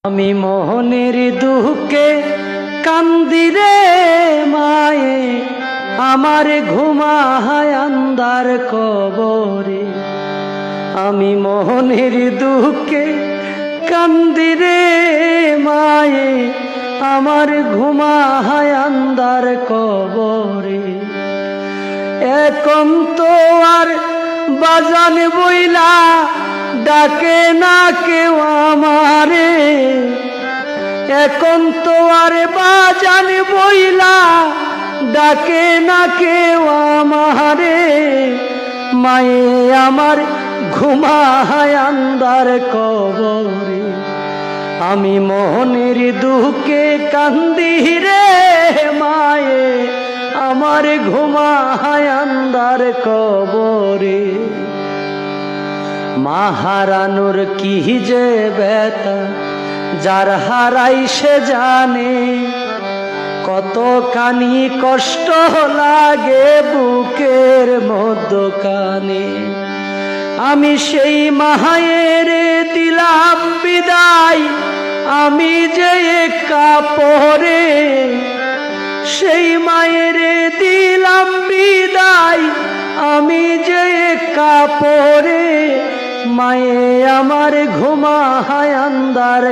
আমি মোহনের দুঃখে কান্দি রে মায়ে, আমার ঘুমায় আন্ধার কবরে। আমি মোহনের দুঃখে কান্দি রে মায়ে, আমার ঘুমায় আন্ধার কবরে। এখন তো আর বাজান বইলা ডাকে না কেউ আমারে, এখন তো আর বাজান বইলা ডাকে না কেউ আমারে। মায়ে আমার ঘুমায় আন্ধার কবরে। আমি মনের দুঃখে কান্দি রে মায়ে, আমার ঘুমায় আন্ধার কবরে। মা হারানোর কি যে ব্যথা, যার হারাই সে জানে। কত কানি কষ্ট লাগে বুকের মধ্যখানে। আমি সেই মায়ের দিলাম বিদায়, আমি যে একা পরে। সেই মায়ের দিলাম বিদায়, আমি যে একা পরে। মায়ে আমার ঘুমায় আন্ধার